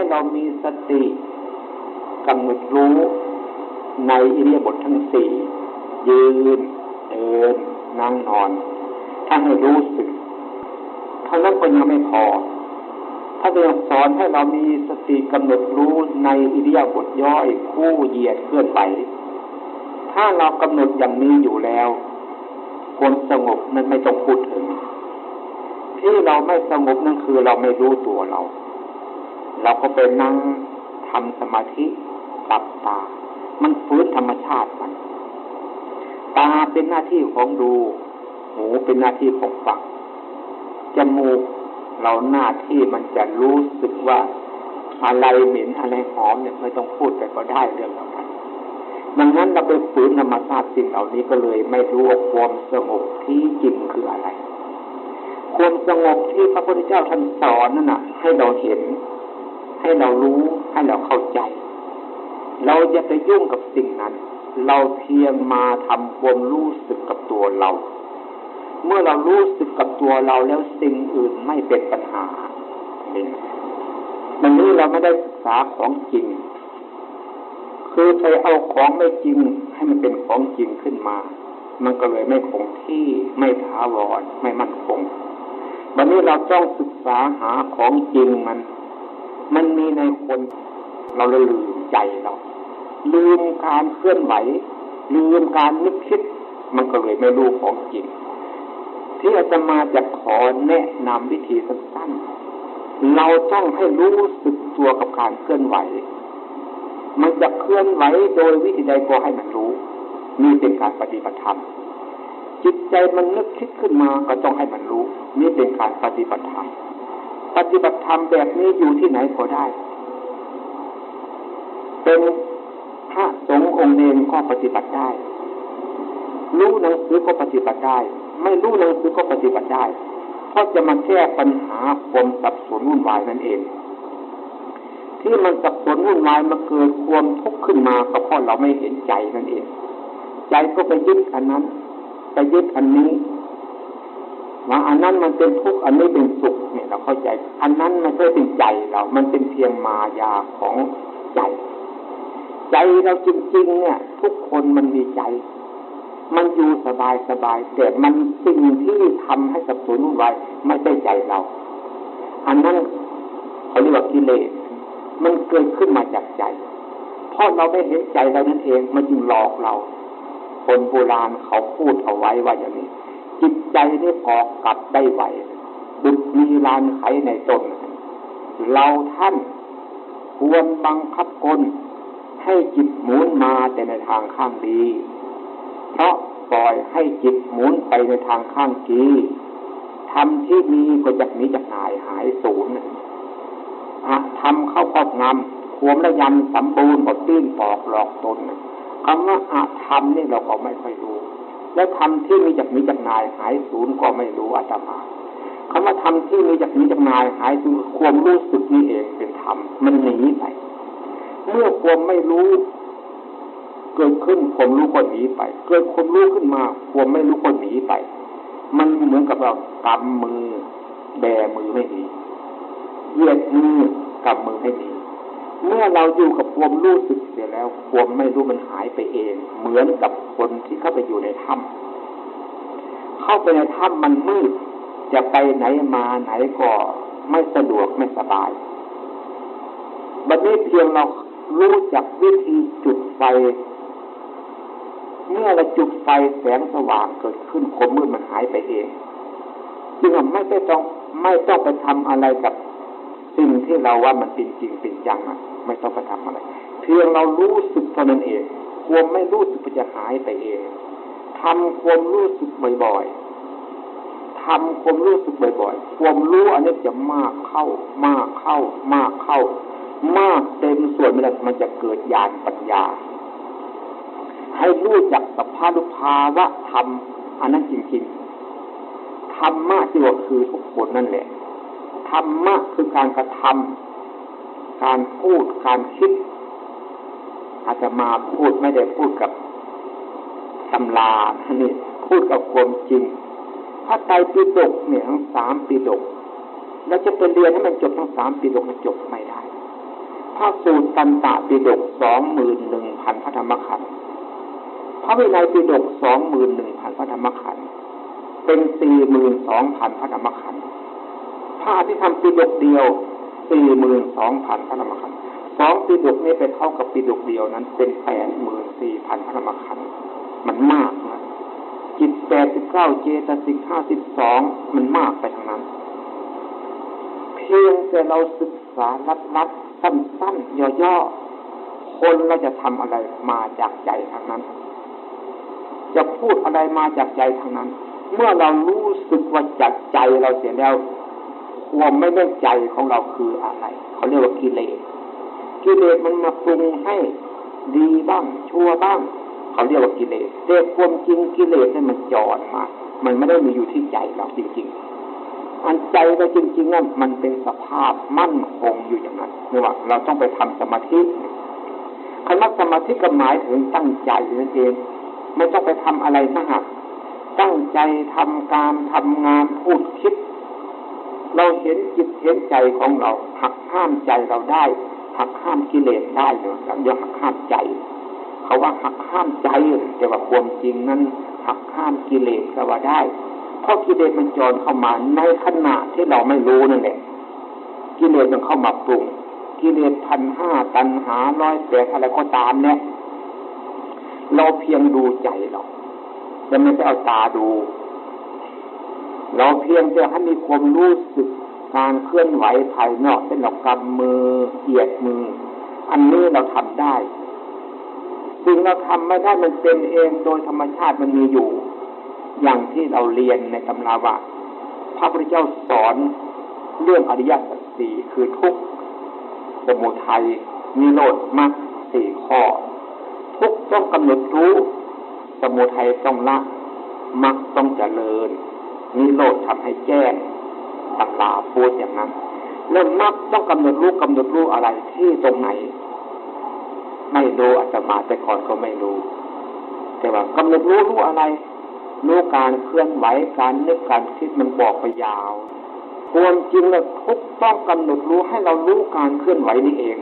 เรามีสติกำหนดรู้ในอิริยาบถทั้งสี่ยืนเดินนั่งนอนถ้าให้รู้สึกเท่านั้นก็ยังไม่พอถ้าจะสอนให้เรามีสติกำหนดรู้ในอิริยาบถย่อยคู่เหยียดเคลื่อนไหวถ้าเรากำหนดอย่างนี้อยู่แล้วความสงบนั้นไม่ต้องพูดถึงที่เราไม่สงบนั่นคือเราไม่รู้ตัวเราก็ไปนั่งทำสมาธิหลับตามันฟื้นธรรมชาติมันตาเป็นหน้าที่ของดูหูเป็นหน้าที่ของฟังจมูกเราหน้าที่มันจะรู้สึกว่าอะไรเหม็นอะไรหอมเนี่ยไม่ต้องพูดแต่ก็ได้เรื่องเหล่านั้นดังนั้นเราไปฝืนธรรมชาติสิ่งเหล่านี้ก็เลยไม่รู้ว่าความสงบที่จริงคืออะไรความสงบที่พระพุทธเจ้าท่านสอนนั่นน่ะให้เราเห็นให้เรารู้ให้เราเข้าใจเราจะไปยุ่งกับสิ่งนั้นเราเพียงมาทำความรู้สึกกับตัวเราเมื่อเรารู้สึกกับตัวเราแล้วสิ่งอื่นไม่เป็นปัญหาวันนี้เราไม่ได้ศึกษาของจริงคือไปเอาของไม่จริงให้มันเป็นของจริงขึ้นมามันก็เลยไม่คงที่ไม่ถาวรไม่มั่นคงวันนี้เราต้องศึกษาหาของจริงมันมีในคนเราเลยลืมใจเราลืมการเคลื่อนไหวลืมการนึกคิดมันก็เลยไม่รู้ของจริงที่อาตมาจะขอแนะนำวิธีสั้นๆเราต้องให้รู้สึกตัวกับการเคลื่อนไหวมันจะเคลื่อนไหวโดยวิธีใดก็ให้มันรู้นี่เป็นการปฏิบัติธรรมจิตใจมันนึกคิดขึ้นมาก็ต้องให้มันรู้นี่เป็นการปฏิบัติธรรมปฏิบัติธรรมแบบนี้อยู่ที่ไหนก็ได้เป็นพระสงฆ์องค์เนรก็ปฏิบัติได้รู้หนังสือก็ปฏิบัติได้ไม่รู้หนังสือก็ปฏิบัติได้เพราะจะมาแก้ปัญหาความสับสนวุ่นวายนั่นเองที่มันสับสนวุ่นวายมาเกิดความทุกข์ขึ้นมาก็เพราะเราไม่เห็นใจนั่นเองใจก็ไปยึดอันนั้นไปยึดอันนี้ว่าอันนั้นมันเป็นทุกข์อันนี้เป็นสุขเนี่ยเราเข้าใจอันนั้นมันไม่เป็นใจเรามันเป็นเพียงมายาของใจเราจริงๆเนี่ยทุกคนมันมีใจมันอยู่สบายแต่มันสิ่งที่ทำให้สับสนวุ่นวายไม่ใช่ใจเราอันนั้นเขาเรียกว่ากิเลสมันเกิดขึ้นมาจากใจเพราะเราไม่เห็นใจเรานั่นเองมันจึงหลอกเราคนโบราณเขาพูดเอาไว้ว่าอย่างนี้จิตใจนี่ออกกลับได้ไหวดุจมีลานไขในตนเราท่านควรบังคับกลให้จิตหมุนมาแต่ในทางข้างดีเพราะปล่อยให้จิตหมุนไปในทางข้างกีทำที่มีก็จากนี้จะหายสูญทำเข้าครอบงำขวมระยำสมบูรณ์หมดตื้นปอกหลอกตนคำว่าธรรมนี่เราก็ไม่ค่อยรู้และธรรมที่มีจากนี้จากนายหายสูญก็ไม่รู้อาตมาคำว่าธรรมที่มีจากนี้จากนายหายสูญความรู้สึกนี่เองเป็นธรรมมันหนีไปเมื่อความไม่รู้เกิดขึ้นความรู้ก็หนีไปเกิดความรู้ขึ้นมาความไม่รู้ก็หนีไปมันเหมือนกับเรากำมือแบมือไม่ดีเหยียดมือกำมือให้ดีเมื่อเราอยู่กับความรู้สึกเสียแล้วความไม่รู้มันหายไปเองเหมือนกับคนที่เข้าไปอยู่ในถ้ำเข้าไปในถ้ำมันมืดจะไปไหนมาไหนก็ไม่สะดวกไม่สบายบัดนี้เพียงเรารู้จักวิธีจุดไฟเมื่อเราจุดไฟแสงสว่างเกิดขึ้นความมืดมันหายไปเองจึงไม่ต้องไปทำอะไรกับสิ่งที่เราว่ามันเป็นจริงเป็นจังไม่ต้องไปทำอะไรเพียงเรารู้สึกเท่านั้นเองความไม่รู้สึกมันจะหายไปเองทำความรู้สึกบ่อยๆทำความรู้สึกบ่อยๆความรู้อันนี้จะมากเข้ามากเต็มส่วนมันจะเกิดญาณปัญญาให้รู้จักสภาวะธรรมอันนั้นจริงๆธรรมะที่ว่าคือทุกคนนั่นแหละธรรมะคือการกระทำการพูดการคิดอาจจะมาพูดไม่ได้พูดกับตำรานี่พูดกับความจริงพระไตรปิฎกเนี่ยทั้ง3 ปิฎกแล้วจะไปเรียนให้มันจบทั้ง3 ปิฎกมันจบไม่ได้ พระสูตรตันตปิฎก 21,000 พระธรรมขันธ์พระวินัยปิฎก 21,000 พระธรรมขันธ์เป็น 42,000 พระธรรมขันธ์พระอภิธรรมปิฎกเดียว 42,000 พระธรรมขันธ์2ปิฎกนี้ไปเท่ากับปิฎกเดียวนั้นเป็น 84,000 พระธรรมขันธ์มันมากนะจิต89เจตสิก52มันมากไปทางนั้นเพียงแต่เราศึกษาลัดๆสั้นๆย่อๆคนเราจะทำอะไรมาจากใจทางนั้นจะพูดอะไรมาจากใจทางนั้นเมื่อเรารู้สึกว่าจากใจเราเสียแล้วความไม่ได้ใจของเราคืออะไรเขาเรียกว่ากิเลสมันมาปรุงให้ดีบ้างชั่วบ้างเขาเรียกว่ากิเลสแต่ความจริงกิเลสนี่มันจรมามันไม่ได้มีอยู่ที่ใจเราจริงๆอันใจเราจริงๆนั่นมันเป็นสภาพมั่นคงอยู่อย่างนั้นนี่ว่าเราต้องไปทำสมาธิคำว่าสมาธิก็หมายถึงตั้งใจนั่นเองไม่ต้องไปทำอะไรนะฮะตั้งใจทำการทำงานพูดคิดเราเห็นจิตเห็นใจของเราหักห้ามใจเราได้หักห้ามกิเลสได้เลยเราเรียกหักห้ามใจเขาว่าหักห้ามใจแต่ว่าความจริงนั้นหักห้ามกิเลสก็ว่าได้เพราะกิเลสมันจรเข้ามาในขณะที่เราไม่รู้นั่นแหละกิเลสมันเข้ามาปรุงกิเลส1,500ตัณหา108อะไรก็ตามเนี่ยเราเพียงดูใจเราจะไม่ไปเอาตาดูเราเพียงจะให้มีความรู้สึกการเคลื่อนไหวภายนอกเช่นเรากำมือเหยียดมืออันนี้เราทำได้สิ่งเราทำไม่ได้มันเป็นเองโดยธรรมชาติมันมีอยู่อย่างที่เราเรียนในตำราว่าพระพุทธเจ้าสอนเรื่องอริยสัจ4คือทุกข์สมุทัยนิโรธมรรค4ข้อทุกข์ต้องกำหนดรู้สมุทัยต้องละมรรคต้องเจริญนิโรธทำให้แจ้งตำราพูดอย่างนั้นแล้วมรรคต้องกำหนดรู้อะไรที่ตรงไหนไม่รู้อาตมาแต่ก่อนก็ไม่รู้แต่ว่ากำหนดรู้อะไรรู้การเคลื่อนไหวการนึกการคิดมันบอกไปยาวความจริงแล้วทุกต้องกำหนดรู้ให้เรารู้การเคลื่อนไหวนี่เอง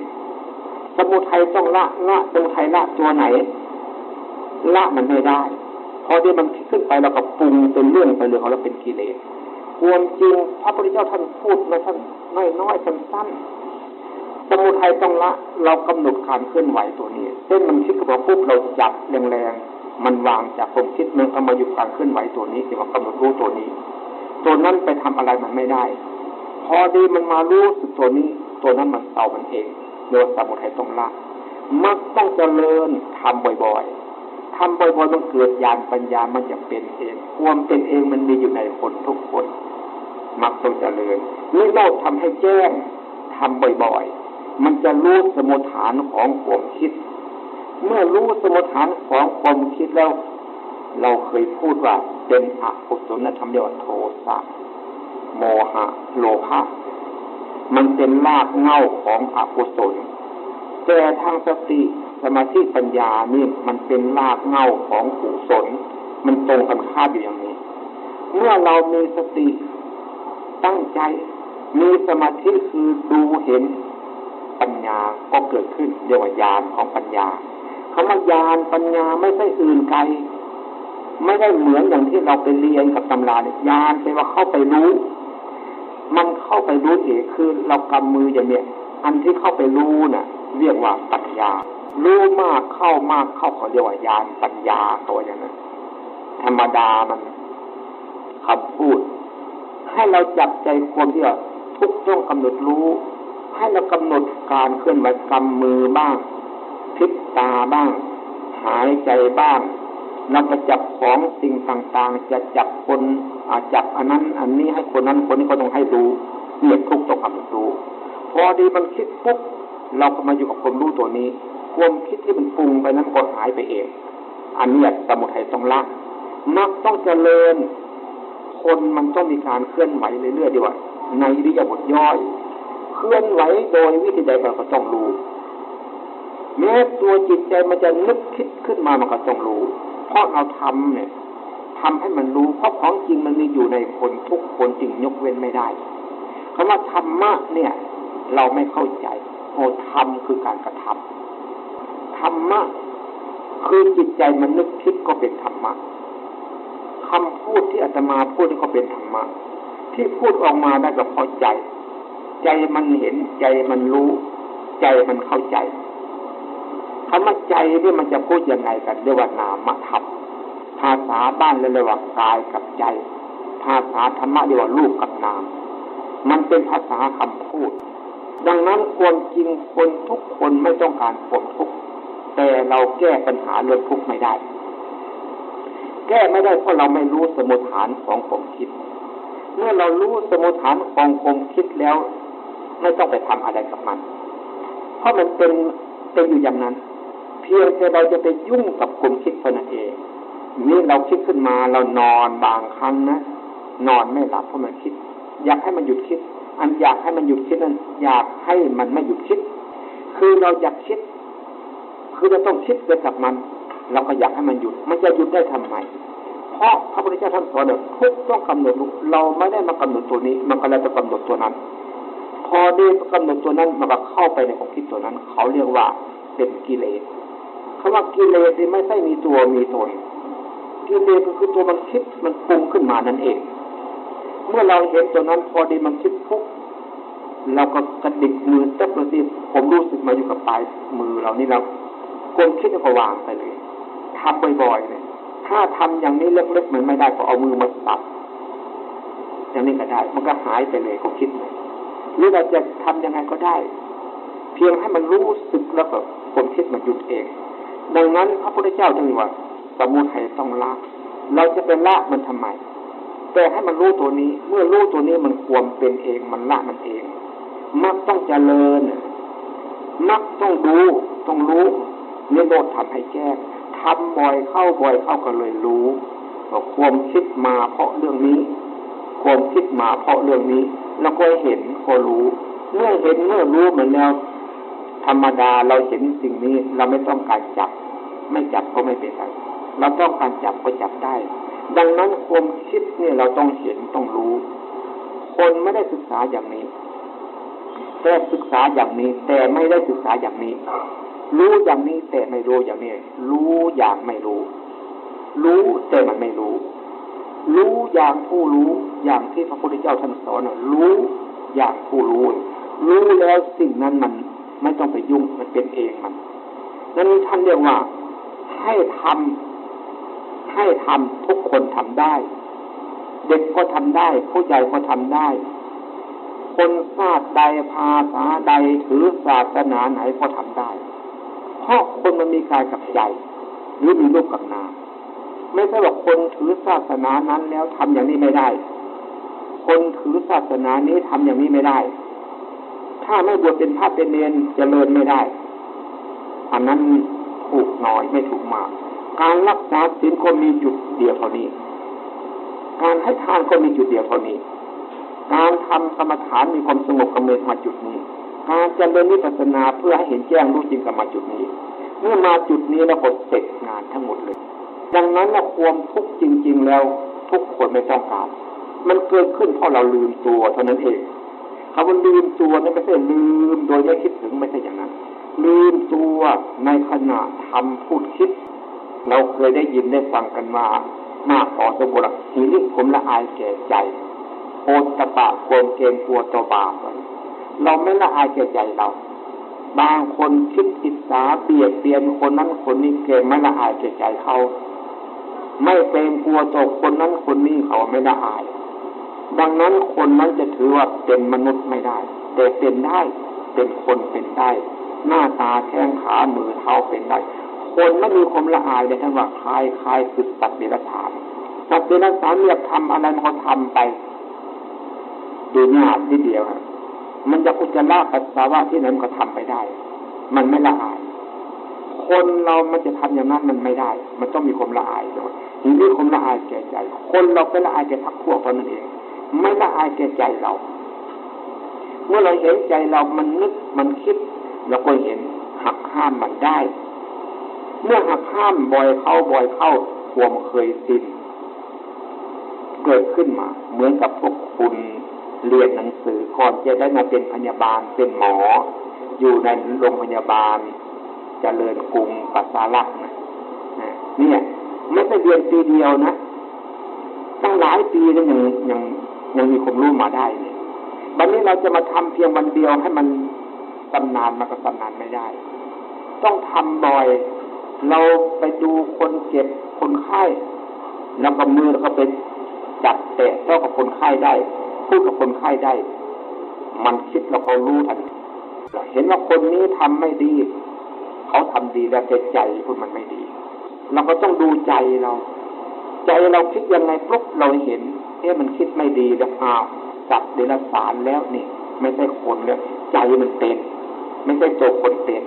สมุทัยต้องละสมุทัยละตัวไหนละมันไม่ได้พอที่มันขึ้นไปเราก็ปรุงเป็นเรื่องไปเลยของเราเป็นกิเลสความจริงพระพุทธเจ้าท่านพูดมาท่านน้อยๆสั้นๆสมุทัยต้องละเรากำหนดการเคลื่อนไหวตัวนี้เช่นมันคิดกับเราปุ๊บเราจับแรงๆมันวางจากความคิดมันเอามาอยู่การเคลื่อนไหวตัวนี้ที่ว่ากำหนดรู้ตัวนี้ตัวนั้นไปทำอะไรมันไม่ได้พอดีมันมารู้สึกตัวนี้ตัวนั้นมันเต่ามันเองโดยสมุทัยต้องละมักต้องเจริญทำบ่อยๆมันเกิดญาณปัญญามันจะเป็นเองความเป็นเองมันมีอยู่ในคนทุกคนมักต้องเจริญนี่เราทำให้แจ้งทำบ่อยๆมันจะรู้สมุฏฐานของความคิดเมื่อรู้สมุฏฐานของความคิดแล้วเราเคยพูดว่าเป็นอกุศลธรรมเรียกว่าโทสะโมหะโลภะมันเป็นรากเหง้าของอกุศลแต่ทางสติสมาธิปัญญานี่มันเป็นรากเหง้าของกุศลมันตรงกันข้ามอยู่อย่างนี้เมื่อเรามีสติตั้งใจมีสมาธิคือดูเห็นปัญญาก็เกิดขึ้นเรียกว่าญาณของปัญญาคำว่าญาณปัญญาไม่ใช่อื่นไกลไม่ได้เหมือนอย่างที่เราไปเรียนกับตำราเนี่ยญาณแปลว่าเข้าไปรู้มันเข้าไปรู้เองคือเรากำมืออย่างเนี้ยอันที่เข้าไปรู้น่ะเรียกว่าปัญญารู้มากเข้าเขาเรียกว่าญาณปัญญาตัวอย่างนั้นธรรมดามันคำพูดให้เราจับใจความที่ว่าทุกต้องกำหนดรู้ให้เรากำหนดการเคลื่อนไหวกำมือบ้างพลิกตาบ้างหายใจบ้างเราจะจับของสิ่งต่างๆจะจับคนจับอันนั้นอันนี้ให้คนนั้นคนนี้ก็ต้องให้รู้เนี่ยทุกต้องกำหนดรู้พอดีมันคิดปุ๊บเราก็มาอยู่กับความรู้ตัวนี้ความคิดที่มันปรุงไปนั้นก็หายไปเองอันนี้สมุทัยต้องละมรรคต้องเจริญคนมันต้องมีการเคลื่อนไหวเรื่อยๆดีว่าในอิริยาบถย่อยเคลื่อนไหวโดยวิธีใดเราก็ต้องรู้แม้ตัวจิตใจมันจะนึกคิดขึ้นมามันก็ต้องรู้เพราะเราทำเนี่ยทำให้มันรู้เพราะของจริงมันมีอยู่ในคนทุกคนจริงยกเว้นไม่ได้คำว่าธรรมะเนี่ยเราไม่เข้าใจ ธรรมคือการกระทำธรรมะคือจิตใจมันนึกคิดก็เป็นธรรมะคำพูดที่อาตมาพูดนี่ก็เป็นธรรมะที่พูดออกมาได้ก็เพราะใจใจมันเห็นใจมันรู้ใจมันเข้าใจคำว่าใจนี่มันจะพูดยังไงกันเรียกว่านามธรรมภาษาบ้านเรียกว่ากายกับใจภาษาธรรมะเรียกว่ารูปกับนามมันเป็นภาษาคำพูดดังนั้นความจริงคนทุกคนไม่ต้องการความทุกข์แต่เราแก้ปัญหาเรื่องทุกข์ไม่ได้แก้ไม่ได้เพราะเราไม่รู้สมุฏฐานของความคิดเมื่อเรารู้สมุฏฐานของความคิดแล้วไม่ต้องไปทำอะไรกับมันเพราะมันเป็นอยู่อย่างนั้นเพียงแต่เราจะไปยุ่งกับความคิดเท่านั้นเองนี่เราคิดขึ้นมาเรานอนบางครั้งนะนอนไม่หลับเพราะมันคิดอยากให้มันหยุดคิดอันอยากให้มันหยุดคิดนั้นอยากให้มันไม่หยุดคิดคือเราอยากคิดคือเราต้องคิดไปกับมันเราก็อยากให้มันหยุดมันจะหยุดได้ทำไมเพราะพระพุทธเจ้าท่านสอนว่าทุกต้องกำหนดเราไม่ได้มากำหนดตัวนี้มันก็เลยจะกำหนดตัวนั้นพอได้กำหนดตัวนั้นมันก็เข้าไปในความคิดตัวนั้นเขาเรียกว่าเป็นกิเลสคำว่ากิเลสนี่ไม่ใช่มีตัวมีตนกิเลสก็คือตัวมันคิดมันปรุงขึ้นมานั่นเองเมื่อเราเห็นตัวนั้นพอดีมันคิดปุ๊บเราก็กระดิกมือแทบเลยสิผมรู้สึกมาอยู่กับปลายมือเรานี่เราความคิดก็วางไปเลยทำบ่อยๆเลยถ้าทำอย่างนี้เล็กๆมันไม่ได้ก็เอามือมาปัดอย่างนี้ก็ได้มันก็หายไปเลยความคิดเลยหรือเราจะทำยังไงก็ได้เพียงให้มันรู้สึกแล้วก็ความคิดมันหยุดเองดังนั้นพระพุทธเจ้าจึงว่าสมุทัยต้องละเราจะเป็นละมันทำไมแต่ให้มันรู้ตัวนี้เมื่อรู้ตัวนี้มันความเป็นเองมันละมันเองมรรคต้องเจริญมรรคต้องดูต้องรู้นิโรธทำให้แจ้งทำบ่อยเข้าก็เลยรู้ว่าความคิดมาเพราะเรื่องนี้ความคิดมาเพราะเรื่องนี้แล้วก็เห็นก็รู้เมื่อเห็นเมื่อรู้เหมือนแล้วธรรมดาเราเห็นสิ่งนี้เราไม่ต้องการจับไม่จับก็ไม่เป็นไรเราต้องการจับก็จับได้ดังนั้นความคิดเนี่ยเราต้องเห็นต้องรู้คนไม่ได้ศึกษาอย่างนี้แต่ศึกษาอย่างนี้แต่ไม่ได้ศึกษาอย่างนี้รู้อย่างนี้แต่ไม่รู้อย่างนี้รู้อย่างไม่รู้รู้แต่มันไม่รู้รู้อย่างผู้รู้อย่างที่พระพุทธเจ้าท่านสอนรู้อย่างผู้รู้รู้แล้วสิ่งนั้นมันไม่ต้องไปยุ่งมันเป็นเองมันนั้นท่านเรียกว่าให้ทำทุกคนทำได้เด็กก็ทำได้ผู้ใหญ่ก็ทำได้คนชาติใดภาษาใดถือศาสนาไหนก็ทำได้เพราะคนมันมีกายกับใจหรือมีรูปกับนามไม่ใช่ว่าคนถือศาสนานั้นแล้วทำอย่างนี้ไม่ได้คนถือศาสนานี้ทำอย่างนี้ไม่ได้ถ้าไม่บวชเป็นพระเป็นเณรเจริญไม่ได้อันนั้นถูกน้อยไม่ถูกมากการรักษาศีลก็มีจุดเดียวเท่านี้การให้ทานก็มีจุดเดียวเท่านี้การทำกรรมฐานมีความสงบกำเนิดมาจุดนี้การเจริญวิปัสสนาเพื่อให้เห็นแจ้งรู้จริงกับมาจุดนี้เมื่อมาจุดนี้แล้วก็เสร็จงานทั้งหมดเลยดังนั้นความทุกข์จริงๆแล้วทุกคนไม่ต้องการมันเกิดขึ้นเพราะเราลืมตัวเท่านั้นเองคำว่าลืมตัวนี่ไม่ใช่ลืมโดยไม่คิดถึงไม่ใช่อย่างนั้นลืมตัวในขณะทำพูดคิดเราเคยได้ยินได้ฟังกันว่าหน้าขอสมบูรณ์ทีนี้ผมละอายแก่ใจโอตปะโกมเกรงกลัวตัวบาปเราไม่ละอายแก่ใจเราบางคนคิดอิจฉาเบียดเบียนคนนั้นคนนี้เกรงไม่ละอายแก่ใจเขาไม่เกรงกลัวตัวคนนั้นคนนี้เขาไม่ละอายดังนั้นคนนั้นจะถือว่าเป็นมนุษย์ไม่ได้แต่เป็นได้เป็นคนเป็นได้หน้าตาแข้งขามือเท้าเป็นได้คนไม่มีความละอายเลยท่านว่าคลายคือสัตว์เดรัจฉานสัตว์เดรัจฉานเรียกทำอะไรมันก็ทำไปดูหน้าทีเดียวมันจะอุจจาระปัสสาวะที่ไหนมันก็ทำไปได้มันไม่ละอายคนเรามันจะทำอย่างนั้นมันไม่ได้มันต้องมีความละอายด้วยทีนี้ความละอายแก่ใจคนเราเป็นละอายแก่พรรคพวกเรานั่นเองไม่ละอายแก่ใจเราเมื่อเราเห็นใจเรามันนึกมันคิดเราก็เห็นหักห้ามมันได้เมื่อหักห้ามบ่อยเข้าความเคยชินเกิดขึ้นมาเหมือนกับพวกคุณ เรียนหนังสือก่อนจะได้มาเป็นพยาบาลเป็นหมออยู่ในโรงพยาบาลเจริญกรุงปัสสาวะนะเนี่ยไม่ใช่เรียนปีเดียวนะตั้งหลายปีแล้วยังมีความรู้มาได้เนี่ยวันนี้เราจะมาทำเพียงวันเดียวให้มันตำนานมันก็ตำนานไม่ได้ต้องทำบ่อยเราไปดูคนเจ็บคนไข้แล้วก็มือแล้วก็ไปจับแตะเท่ากับคนไข้ได้พูดกับคนไข้ได้มันคิดแล้วเขารู้ทันทีเห็นว่าคนนี้ทำไม่ดีเขาทำดีแล้วแต่ใจคุณมันไม่ดีเราก็ต้องดูใจเราคิดยังไงปุ๊บเราเห็นมันคิดไม่ดีแล้วจับเดรัจฉานแล้วนี่ไม่ใช่คนแล้วใจมันเป็นไม่ใช่ตัวคนเป็น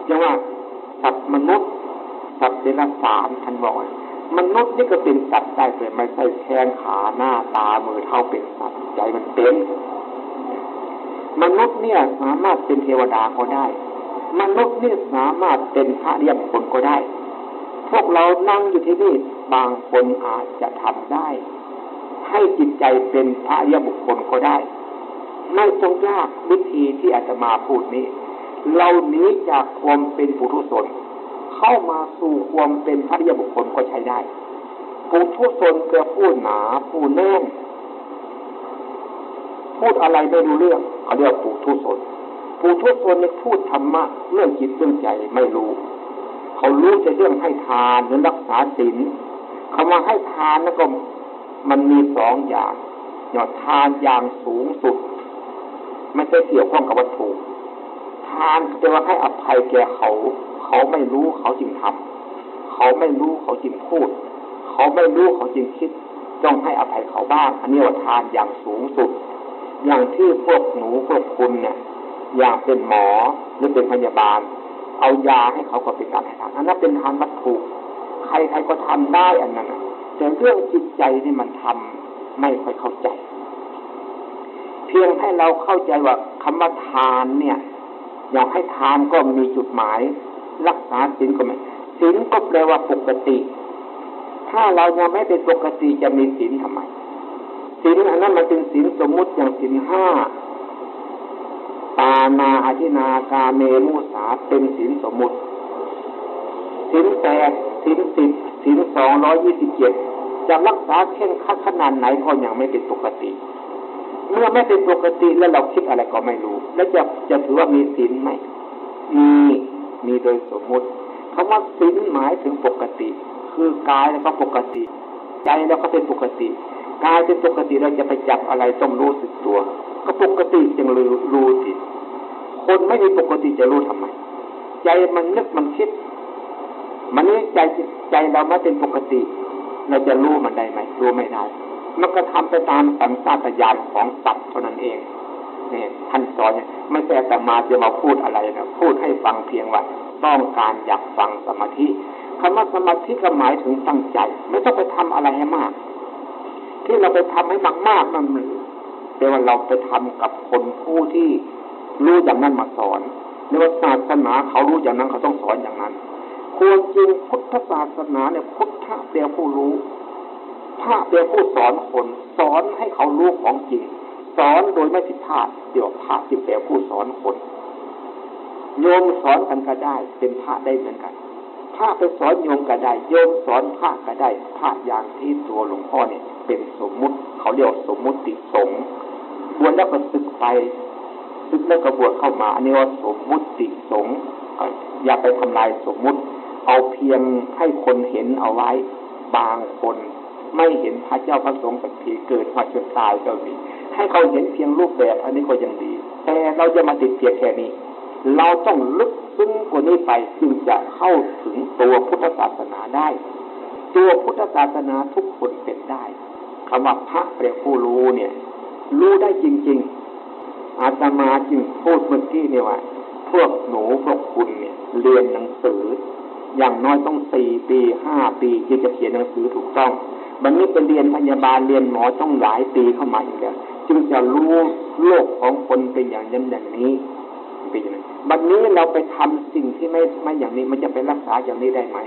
อย่างว่าสัตว์มนุษย์สัตว์เดรัจฉานท่านบอกมนุษย์นี่ก็เป็นสัตว์ได้เลยไม่ใช่แขนขาหน้าตามือเท้าเป็นสัตว์ใจมันเป็นมนุษย์เนี่ยสามารถเป็นเทวดาก็ได้มนุษย์นี่สามารถเป็นพระอริยบุคคลก็ได้พวกเรานั่งอยู่ที่นี่บางคนอาจจะทำได้ให้จิตใจเป็นพระอริยบุคคลก็ได้ไม่ต้องยากวิธีที่อาจจะมาพูดนี้เราหนีจากความเป็นปุถุชนเข้ามาสู่ความเป็นพระอริยบุคคลก็ใช้ได้ปุถุชนคือผู้หนาผู้แน่นพูดอะไรไม่รู้เรื่องเขาเรียกปุถุชนปุถุชนเนี่ยพูดธรรมะเรื่องจิตเรื่องใจไม่รู้เขารู้แต่เรื่องให้ทานหรือรักษาศีลเขามาให้ทานแล้วก็มันมีสองอย่างเนี่ยทานอย่างสูงสุดไม่ใช่เกี่ยวข้องกับวัตถุทานแปลว่าให้อภัยแก่เขาไม่รู้เขาจึงทำเขาไม่รู้เขาจึงพูดเขาไม่รู้เขาจึงคิดต้องให้อภัยเขาบ้างอันนี้ว่าทานอย่างสูงสุดอย่างที่พวกหนูพวกคุณเนี่ยอย่างเป็นหมอหรือเป็นพยาบาลเอายาให้เขาก็เป็นการให้ทานอันนั้นเป็นทานวัตถุใครก็ทำได้อันนั้นแต่เรื่องจิตใจนี่มันทำไม่ค่อยเข้าใจเพียงให้เราเข้าใจว่าคำว่าทานเนี่ยอยากให้ทานก็มีจุดหมายรักษาศีลก็ไม่ศีลก็แปลว่าปกติถ้าเรายังไม่เป็นปกติจะมีศีลทำไมศีลอันนั้นมันเป็นศีลสมมุติอย่างศีลห้าปานาอาทินากาเมมุสาเป็นศีลสมมุติศีลแปดศีล10ศีล227จะรักษาเข่งขัดขนาดไหนก็ยังไม่เป็นปกติเมื่อไม่เป็นปกติแล้วเราคิดอะไรก็ไม่รู้แล้วจะถือว่ามีศีลไหมมีโดยสมมุติคำว่าศีลหมายถึงปกติคือกายแล้วก็ปกติใจแล้วก็เป็นปกติกายเป็นปกติเราจะไปจับอะไรต้องรู้สึกตัวก็ปกติจึงรู้สิคนไม่มีปกติจะรู้ทำไมใจมันนึกมันคิดมันนี่ใจเราไม่เป็นปกติเราจะรู้มันได้ไหมรู้ไม่ได้มันก็ทำไปตามสัญชาตญาณของสัตว์เท่านั้นเองเนี่ยท่านสอนเนี่ยไม่ใช่แต่มาจะมาพูดอะไรนะพูดให้ฟังเพียงว่าต้องการอยากฟังสมาธิคำว่าสมาธิก็หมายถึงตั้งใจไม่ต้องไปทำอะไรให้มากที่เราไปทำให้มากๆนั่นแต่ว่าเราไปทำกับคนผู้ที่รู้อย่างนั้นมาสอนในว่าศาสนาเขารู้อย่างนั้นเขาต้องสอนอย่างนั้นควรจริงพุทธศาสนาเนี่ยพุทธะแปลผู้รู้พระแปลผู้สอนคนสอนให้เขารู้ของจริงสอนโดยไม่ผิดพลาดเดี๋ยวพระที่แปลผู้สอนคนโยมสอนกันก็ได้เป็นพระได้เหมือนกันพระไปสอนโยมก็ได้โยมสอนพระก็ได้พระอย่างที่ตัวหลวงพ่อเนี่ยเป็นสมมุติเขาเรียกสมมุติสงฆ์บวชแล้วก็ศึกไปศึกแล้วก็บวชเข้ามาอันนี้ว่าสมมุติสงฆ์อย่าไปทำลายสมมุติเอาเพียงให้คนเห็นเอาไว้บางคนไม่เห็นพระเจ้าพระสงฆ์สักทีเกิดมาจนตายก็มีให้เขาเห็นเพียงรูปแบบอันนี้ก็ยังดีแต่เราจะมาติดเพียงแค่นี้เราต้องลึกซึ้งกว่านี้ไปจึงจะเข้าถึงตัวพุทธศาสนาได้ตัวพุทธศาสนาทุกคนเป็นได้คำว่าพระแปลผู้รู้เนี่ยรู้ได้จริงๆอาตมาจึงพูดเมื่อกี้เนี่ยว่าพวกหนูพวกคุณเนี่ยเรียนหนังสืออย่างน้อยต้อง4 ปี5 ปีที่จะเขียนหนังสือถูกต้องวันนี้ไปเรียนพยาบาลเรียนหมอต้องหลายปีเข้ามาอีกแล้วจึงจะรู้โลกของคนเป็นอย่างนั้นอย่างนี้เป็นอย่างนั้นวันนี้เราไปทำสิ่งที่ไม่อย่างนี้มันจะไปรักษาอย่างนี้ได้ไหม